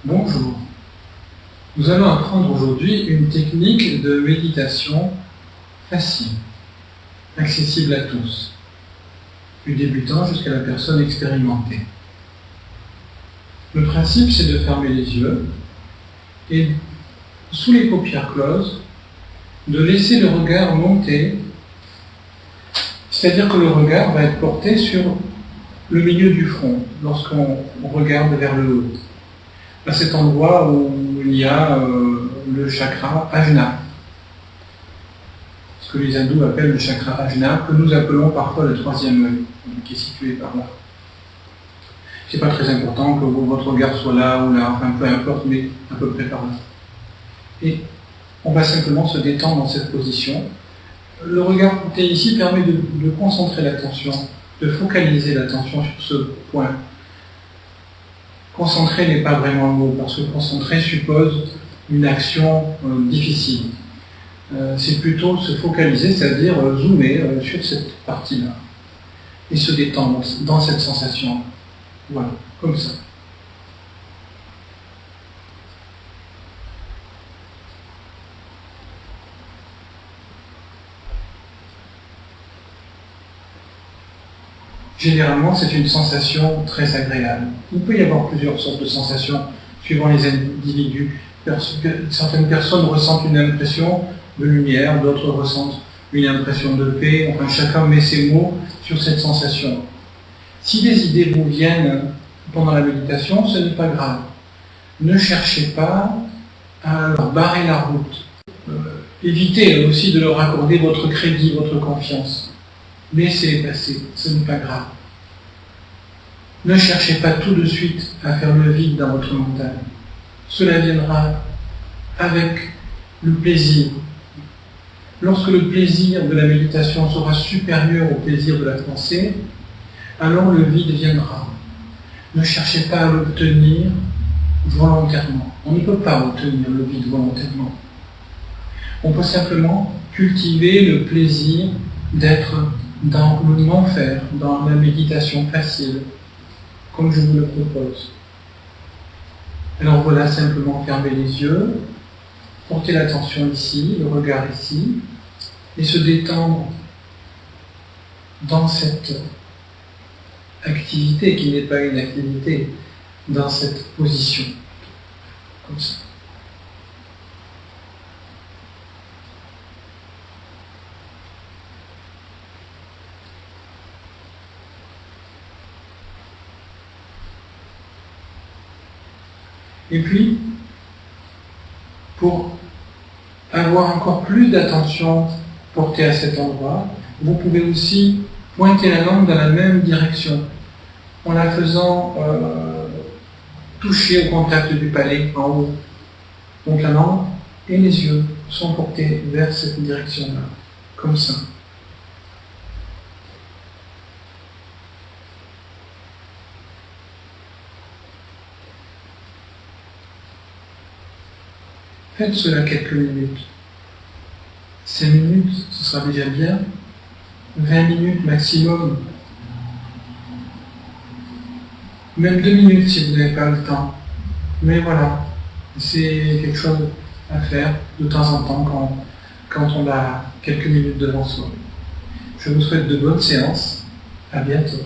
Bonjour. Nous allons apprendre aujourd'hui une technique de méditation facile, accessible à tous, du débutant jusqu'à la personne expérimentée. Le principe, c'est de fermer les yeux et, sous les paupières closes, de laisser le regard monter, c'est-à-dire que le regard va être porté sur le milieu du front lorsqu'on regarde vers le haut, à cet endroit où il y a le chakra Ajna, ce que les hindous appellent le chakra Ajna, que nous appelons parfois le troisième œil, qui est situé par là. C'est pas très important que votre regard soit là ou là, enfin peu importe, mais à peu près par là. Et on va simplement se détendre dans cette position. Le regard porté ici permet de concentrer l'attention, de focaliser l'attention sur ce point. Concentrer n'est pas vraiment le mot, parce que concentrer suppose une action difficile. C'est plutôt se focaliser, c'est-à-dire zoomer sur cette partie-là, et se détendre dans cette sensation. Voilà, comme ça. Généralement, c'est une sensation très agréable. Il peut y avoir plusieurs sortes de sensations suivant les individus. Certaines personnes ressentent une impression de lumière, d'autres ressentent une impression de paix. Enfin, chacun met ses mots sur cette sensation. Si des idées vous viennent pendant la méditation, ce n'est pas grave. Ne cherchez pas à leur barrer la route. Évitez aussi de leur accorder votre crédit, votre confiance. Laissez-les passer, ce n'est pas grave. Ne cherchez pas tout de suite à faire le vide dans votre mental. Cela viendra avec le plaisir. Lorsque le plaisir de la méditation sera supérieur au plaisir de la pensée, alors le vide viendra. Ne cherchez pas à l'obtenir volontairement. On ne peut pas obtenir le vide volontairement. On peut simplement cultiver le plaisir d'être dans le non-faire, dans la méditation facile, comme je vous le propose. Alors voilà, simplement fermer les yeux, porter l'attention ici, le regard ici, et se détendre dans cette activité qui n'est pas une activité, dans cette position, comme ça. Et puis, pour avoir encore plus d'attention portée à cet endroit, vous pouvez aussi pointer la langue dans la même direction, en la faisant toucher au contact du palais en haut. Donc la langue et les yeux sont portés vers cette direction-là, comme ça. Faites cela quelques minutes. 5 minutes, ce sera déjà bien. 20 minutes maximum. Même 2 minutes si vous n'avez pas le temps. Mais voilà, c'est quelque chose à faire de temps en temps quand on a quelques minutes devant soi. Je vous souhaite de bonnes séances. À bientôt.